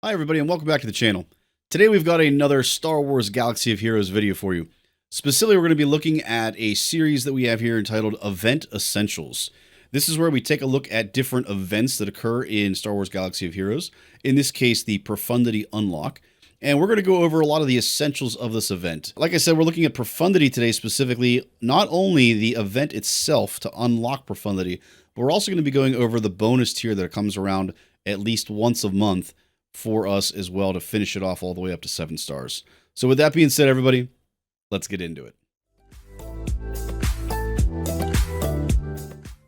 Hi everybody and welcome back to the channel. Today we've got another Star Wars Galaxy of Heroes video for you. Specifically, we're going to be looking at a series that we have here entitled Event Essentials. This is where we take a look at different events that occur in Star Wars Galaxy of Heroes. In this case, the Profundity Unlock. And we're going to go over a lot of the essentials of this event. Like I said, we're looking at Profundity today specifically, not only the event itself to unlock Profundity, but we're also going to be going over the bonus tier that comes around at least once a month for us as well to finish it off all the way up to 7 stars. So with that being said, everybody, let's get into it.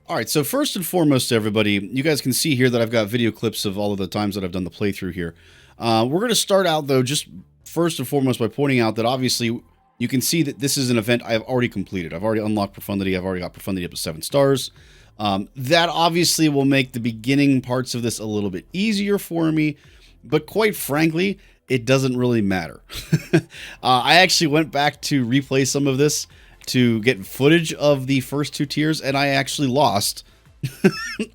All right, so first and foremost, everybody, you guys can see here that I've got video clips of all of the times that I've done the playthrough here. We're going to start out, though, just first and foremost by pointing out that obviously you can see that this is an event I've already completed. I've already unlocked Profundity. I've already got Profundity up to 7 stars. That obviously will make the beginning parts of this a little bit easier for me. But quite frankly, it doesn't really matter. I actually went back to replay some of this to get footage of the first 2 tiers, and I actually lost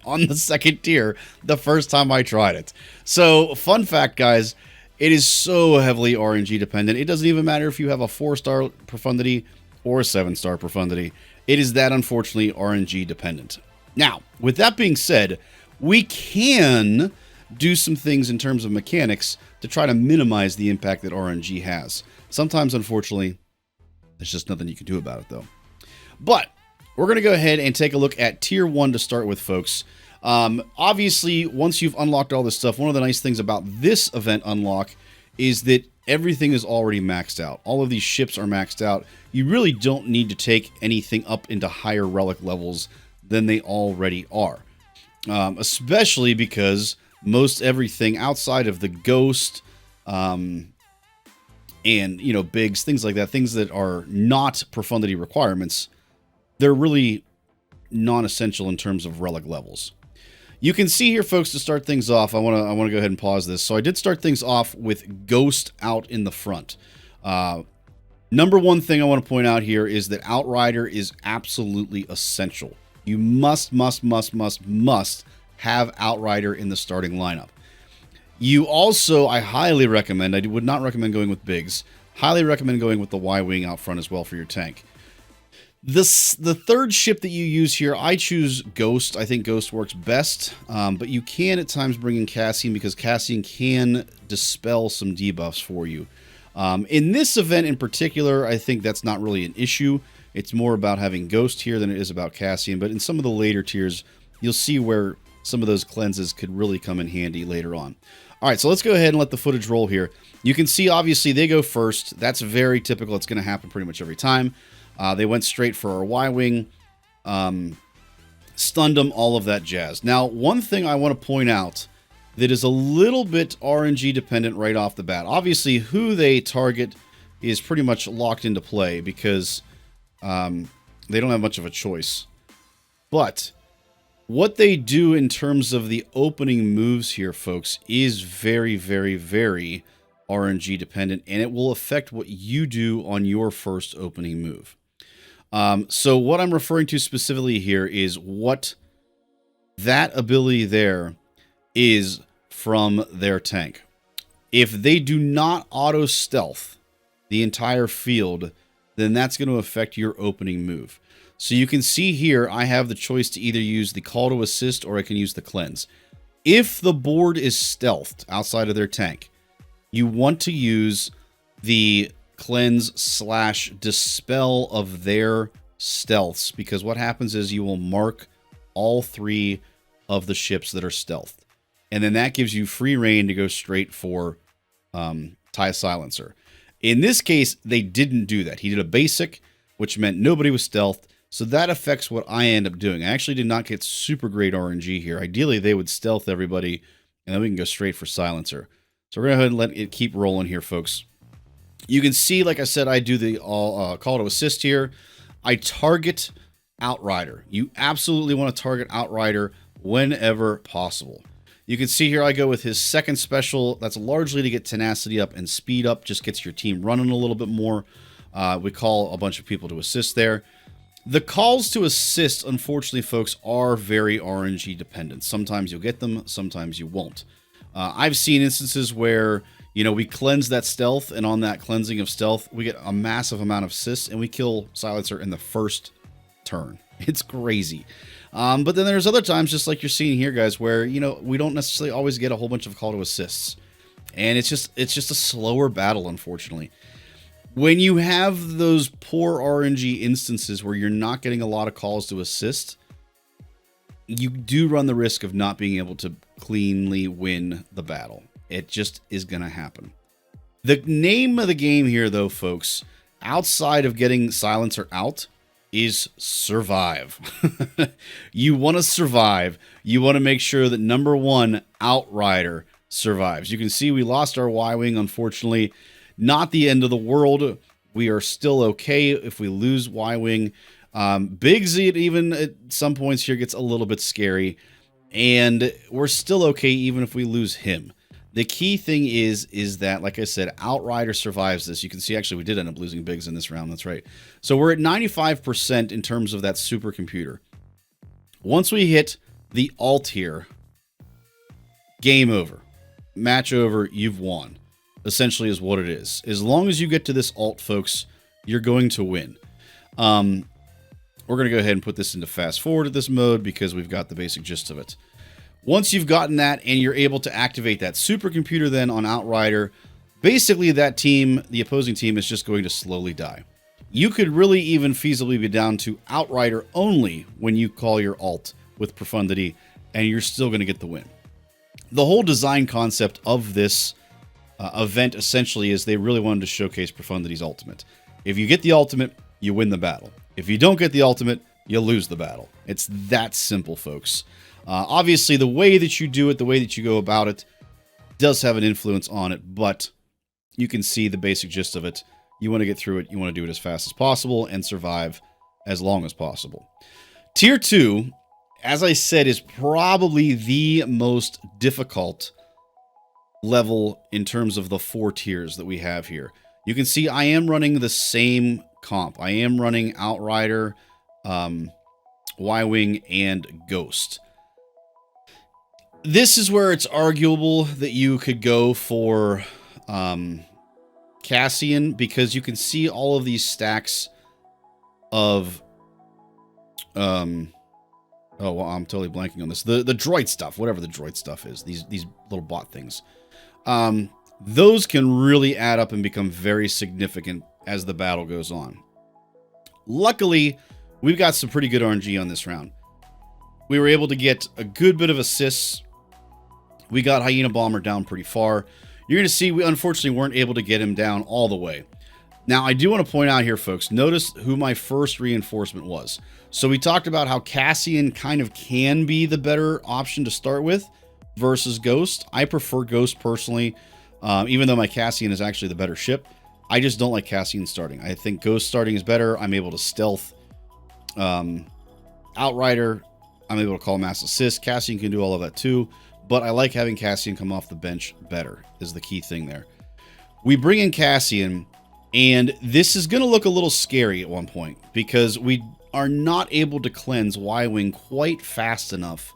on the second tier the first time I tried it. So, fun fact, guys, it is so heavily RNG dependent. It doesn't even matter if you have a 4-star Profundity or a 7-star Profundity. It is that, unfortunately, RNG dependent. Now, with that being said, we can do some things in terms of mechanics to try to minimize the impact that RNG has. Sometimes, unfortunately, there's just nothing you can do about it, though. But we're going to go ahead and take a look at Tier 1 to start with, folks. Obviously, once you've unlocked all this stuff, one of the nice things about this event unlock is that everything is already maxed out. All of these ships are maxed out. You really don't need to take anything up into higher relic levels than they already are. Especially because most everything outside of the Ghost and, you know, Bigs, things like that, things that are not Profundity requirements, they're really non-essential in terms of relic levels. You can see here, folks, to start things off, I want to go ahead and pause this. So I did start things off with Ghost out in the front. Number one thing I want to point out here is that Outrider is absolutely essential. You must have Outrider in the starting lineup. You also, I highly recommend, I would not recommend going with Biggs, highly recommend going with the Y-Wing out front as well for your tank. The third ship that you use here, I choose Ghost. I think Ghost works best, but you can at times bring in Cassian because Cassian can dispel some debuffs for you. In this event in particular, I think that's not really an issue. It's more about having Ghost here than it is about Cassian, but in some of the later tiers, you'll see where some of those cleanses could really come in handy later on. All right, so let's go ahead and let the footage roll here. You can see, obviously, they go first. That's very typical. It's going to happen pretty much every time. They went straight for our Y-Wing, stunned them, all of that jazz. Now, one thing I want to point out that is a little bit RNG dependent right off the bat. Obviously, who they target is pretty much locked into play because they don't have much of a choice. But what they do in terms of the opening moves here, folks, is very RNG dependent, and it will affect what you do on your first opening move. So what I'm referring to specifically here is what that ability there is from their tank. If they do not auto stealth the entire field, then that's going to affect your opening move. So you can see here, I have the choice to either use the Call to Assist or I can use the Cleanse. If the board is stealthed outside of their tank, you want to use the Cleanse / Dispel of their stealths, because what happens is you will mark all 3 of the ships that are stealthed. And then that gives you free reign to go straight for TIE Silencer. In this case, they didn't do that. He did a basic, which meant nobody was stealthed. So that affects what I end up doing. I actually did not get super great RNG here. Ideally, they would stealth everybody, and then we can go straight for Silencer. So we're going to go ahead and let it keep rolling here, folks. You can see, like I said, I do the Call to Assist here. I target Outrider. You absolutely want to target Outrider whenever possible. You can see here I go with his second special. That's largely to get tenacity up and speed up. Just gets your team running a little bit more. We call a bunch of people to assist there. The calls to assist, unfortunately, folks, are very RNG dependent. Sometimes you'll get them, sometimes you won't. I've seen instances where, you know, we cleanse that stealth, and on that cleansing of stealth, we get a massive amount of assists, and we kill Silencer in the first turn. It's crazy. But then there's other times, just like you're seeing here, guys, where, you know, we don't necessarily always get a whole bunch of call to assists. And it's just a slower battle, unfortunately. When you have those poor RNG instances where you're not getting a lot of calls to assist, you do run the risk of not being able to cleanly win the battle. It just is going to happen. The name of the game here, though, folks, outside of getting Silencer out, is survive. You want to survive. You want to make sure that number one, Outrider, survives. You can see we lost our Y-Wing, unfortunately. Not the end of the world. We are still okay if we lose Y-Wing. Big Z, even at some points here, gets a little bit scary. And we're still okay even if we lose him. The key thing is that, like I said, Outrider survives this. You can see, actually, we did end up losing Biggs in this round. That's right. So we're at 95% in terms of that supercomputer. Once we hit the alt here, game over. Match over, you've won. Essentially is what it is. As long as you get to this alt, folks, you're going to win. We're going to go ahead and put this into fast forward at this mode because we've got the basic gist of it. Once you've gotten that and you're able to activate that supercomputer then on Outrider, basically that team, the opposing team, is just going to slowly die. You could really even feasibly be down to Outrider only when you call your alt with Profundity, and you're still going to get the win. The whole design concept of this event essentially is they really wanted to showcase Profundity's ultimate. If you get the ultimate, you win the battle. If you don't get the ultimate, you lose the battle. It's that simple, folks. Obviously, the way that you do it, the way that you go about it, does have an influence on it, but you can see the basic gist of it. You want to get through it. You want to do it as fast as possible and survive as long as possible. Tier 2, as I said, is probably the most difficult level in terms of the 4 tiers that we have here. You can see I am running the same comp. I am running Outrider, Y-Wing, and Ghost. This is where it's arguable that you could go for Cassian, because you can see all of these stacks of oh, well, I'm totally blanking on this. The droid stuff, whatever the droid stuff is, these little bot things. Those can really add up and become very significant as the battle goes on. Luckily, we've got some pretty good RNG on this round. We were able to get a good bit of assists. We got Hyena Bomber down pretty far. You're going to see we unfortunately weren't able to get him down all the way. Now, I do want to point out here, folks, notice who my first reinforcement was. So we talked about how Cassian kind of can be the better option to start with versus Ghost. I prefer Ghost personally, even though my Cassian is actually the better ship. I just don't like Cassian starting. I think Ghost starting is better. I'm able to stealth Outrider. I'm able to call mass assist. Cassian can do all of that too. But I like having Cassian come off the bench better, is the key thing there. We bring in Cassian, and this is going to look a little scary at one point, because we are not able to cleanse Y-Wing quite fast enough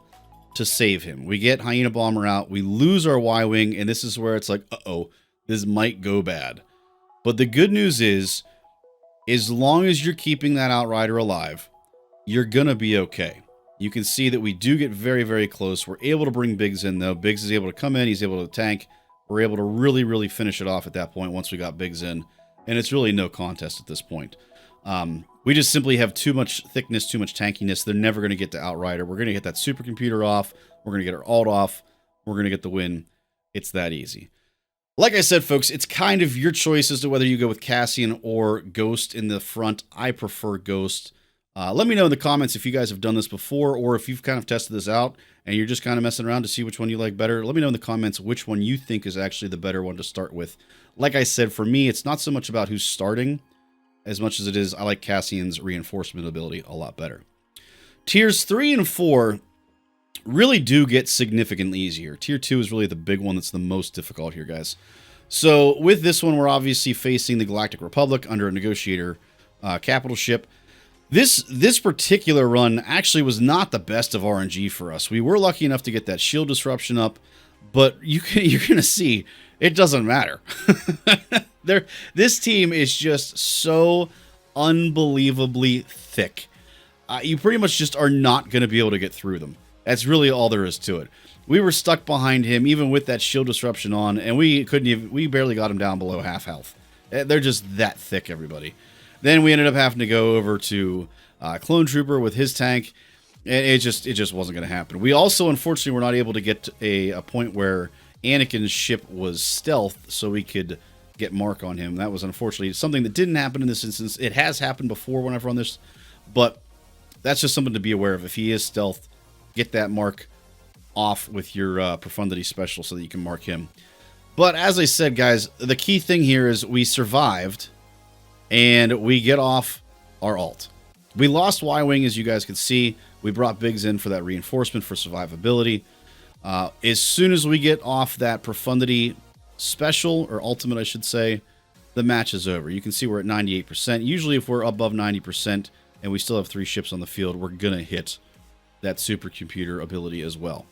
to save him. We get Hyena Bomber out, we lose our Y-Wing, and this is where it's like, uh-oh, this might go bad. But the good news is, as long as you're keeping that Outrider alive, you're going to be okay. You can see that we do get very, very close. We're able to bring Biggs in, though. Biggs is able to come in. He's able to tank. We're able to really, really finish it off at that point once we got Biggs in. And it's really no contest at this point. We just simply have too much thickness, too much tankiness. They're never going to get to Outrider. We're going to get that supercomputer off. We're going to get our alt off. We're going to get the win. It's that easy. Like I said, folks, it's kind of your choice as to whether you go with Cassian or Ghost in the front. I prefer Ghost. Let me know in the comments if you guys have done this before, or if you've kind of tested this out and you're just kind of messing around to see which one you like better. Let me know in the comments which one you think is actually the better one to start with. Like I said, for me, it's not so much about who's starting as much as it is I like Cassian's reinforcement ability a lot better. Tiers 3 and 4 really do get significantly easier. Tier 2 is really the big one that's the most difficult here, guys. So with this one, we're obviously facing the Galactic Republic under a negotiator capital ship. This particular run actually was not the best of RNG for us. We were lucky enough to get that shield disruption up. but you're going to see it doesn't matter. This team is just so unbelievably thick. You pretty much just are not going to be able to get through them. That's really all there is to it. We were stuck behind him, even with that shield disruption on, and we barely got him down below half health. They're just that thick, everybody. Then we ended up having to go over to Clone Trooper with his tank, and it just wasn't going to happen. We also, unfortunately, were not able to get to a point where Anakin's ship was stealth, so we could get mark on him. That was unfortunately something that didn't happen in this instance. It has happened before when I've run this, but that's just something to be aware of. If he is stealth, get that mark off with your Profundity special so that you can mark him. But as I said, guys, the key thing here is we survived, and we get off our ult. We lost Y-Wing, as you guys can see. We brought Biggs in for that reinforcement for survivability. As soon as we get off that Profundity special, or ultimate, I should say, the match is over. You can see we're at 98%. Usually if we're above 90% and we still have 3 ships on the field, we're going to hit that supercomputer ability as well.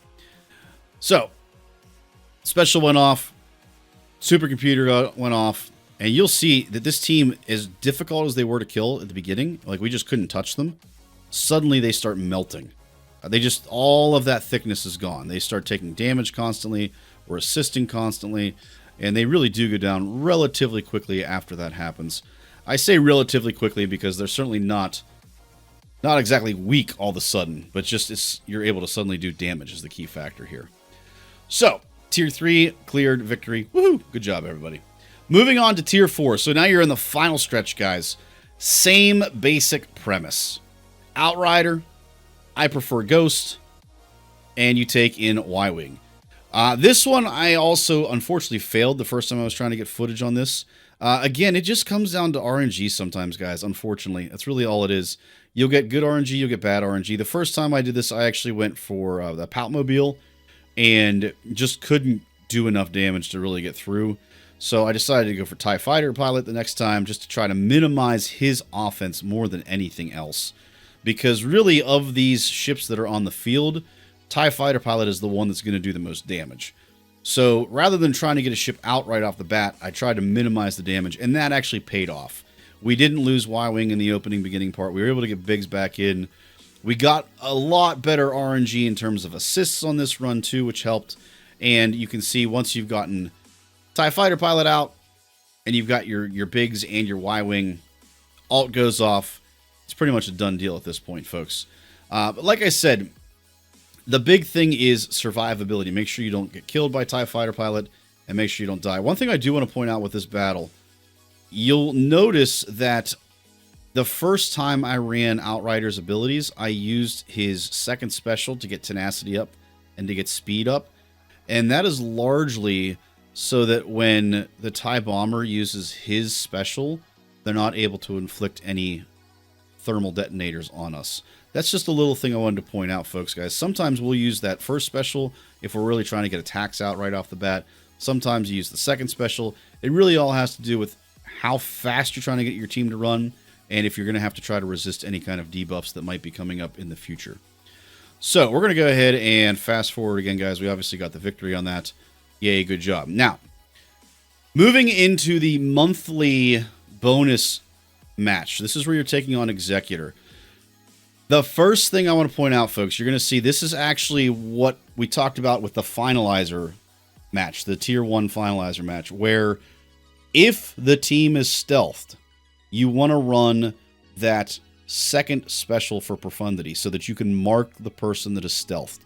So, special went off, supercomputer went off, and you'll see that this team, as difficult as they were to kill at the beginning, like we just couldn't touch them, suddenly they start melting. All of that thickness is gone. They start taking damage constantly, or assisting constantly, and they really do go down relatively quickly after that happens. I say relatively quickly because they're certainly not exactly weak all of a sudden, but just you're able to suddenly do damage is the key factor here. So, Tier 3 cleared, victory. Woohoo! Good job, everybody. Moving on to Tier 4. So now you're in the final stretch, guys. Same basic premise. Outrider, I prefer Ghost, and you take in Y-Wing. This one I also unfortunately failed the first time I was trying to get footage on this. Again, it just comes down to RNG sometimes, guys, unfortunately. That's really all it is. You'll get good RNG, you'll get bad RNG. The first time I did this, I actually went for the Paltmobile and just couldn't do enough damage to really get through. So I decided to go for TIE Fighter Pilot the next time just to try to minimize his offense more than anything else. Because really, of these ships that are on the field, TIE Fighter Pilot is the one that's going to do the most damage. So rather than trying to get a ship out right off the bat, I tried to minimize the damage, and that actually paid off. We didn't lose Y-Wing in the beginning part. We were able to get Biggs back in. We got a lot better RNG in terms of assists on this run too, which helped. And you can see once you've gotten TIE Fighter Pilot out, and you've got your Biggs and your Y-Wing, alt goes off. It's pretty much a done deal at this point, folks. But like I said, the big thing is survivability. Make sure you don't get killed by TIE Fighter Pilot, and make sure you don't die. One thing I do want to point out with this battle, you'll notice that the first time I ran Outrider's abilities, I used his second special to get tenacity up and to get speed up. And that is largely so that when the TIE Bomber uses his special, they're not able to inflict any thermal detonators on us. That's just a little thing I wanted to point out, folks, guys. Sometimes we'll use that first special if we're really trying to get attacks out right off the bat. Sometimes you use the second special. It really all has to do with how fast you're trying to get your team to run, and if you're going to have to try to resist any kind of debuffs that might be coming up in the future. So we're going to go ahead and fast forward again, guys. We obviously got the victory on that. Yay, good job. Now, moving into the monthly bonus match. This is where you're taking on Executor. The first thing I want to point out, folks, you're going to see this is actually what we talked about with the finalizer match, the Tier 1 finalizer match, where if the team is stealthed, you want to run that second special for Profundity so that you can mark the person that is stealthed.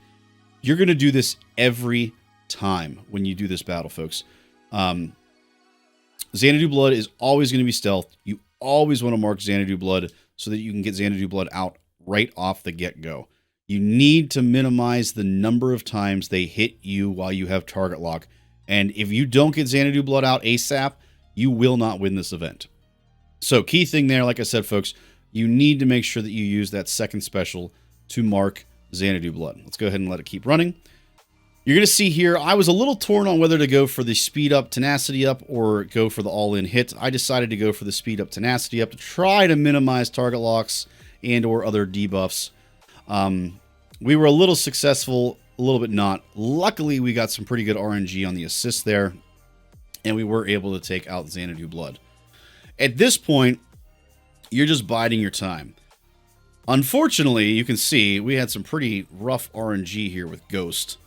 You're going to do this every time when you do this battle, folks. Xanadu Blood is always going to be stealthed. You always want to mark Xanadu Blood so that you can get Xanadu Blood out right off the get-go. You need to minimize the number of times they hit you while you have target lock. And if you don't get Xanadu Blood out ASAP, you will not win this event. So key thing there, like I said, folks, you need to make sure that you use that second special to mark Xanadu Blood. Let's go ahead and let it keep running. You're going to see here, I was a little torn on whether to go for the speed up, tenacity up, or go for the all-in hit. I decided to go for the speed up, tenacity up to try to minimize target locks and or other debuffs. We were a little successful a little bit not. Luckily, we got some pretty good RNG on the assist there, and we were able to take out Xanadu Blood. At this point, you're just biding your time. Unfortunately, you can see we had some pretty rough RNG here with Ghost.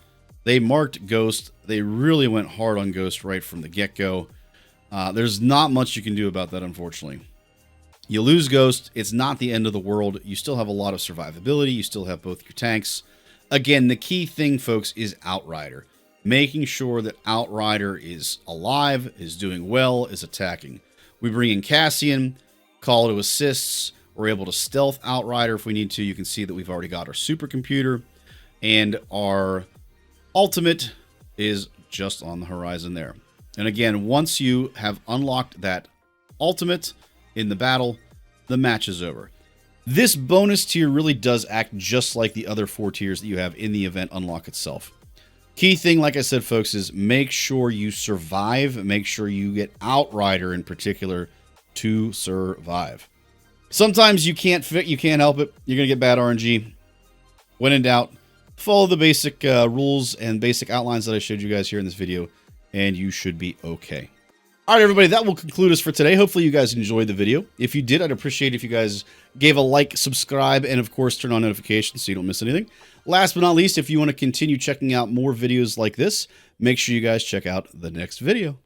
They marked Ghost. They really went hard on Ghost right from the get-go. There's not much you can do about that, unfortunately. You lose Ghost. It's not the end of the world. You still have a lot of survivability. You still have both your tanks. Again, the key thing, folks, is Outrider. Making sure that Outrider is alive, is doing well, is attacking. We bring in Cassian, call to assists. We're able to stealth Outrider if we need to. You can see that we've already got our supercomputer, and our ultimate is just on the horizon there. And again, once you have unlocked that ultimate in the battle, the match is over. This bonus tier really does act just like the other 4 tiers that you have in the event unlock itself. Key thing, like I said, folks, is make sure you survive. Make sure you get Outrider in particular to survive. Sometimes you can't help it. You're going to get bad RNG. When in doubt, follow the basic rules and basic outlines that I showed you guys here in this video, and you should be okay. All right, everybody, that will conclude us for today. Hopefully you guys enjoyed the video. If you did, I'd appreciate it if you guys gave a like, subscribe, and of course, turn on notifications so you don't miss anything. Last but not least, if you want to continue checking out more videos like this, make sure you guys check out the next video.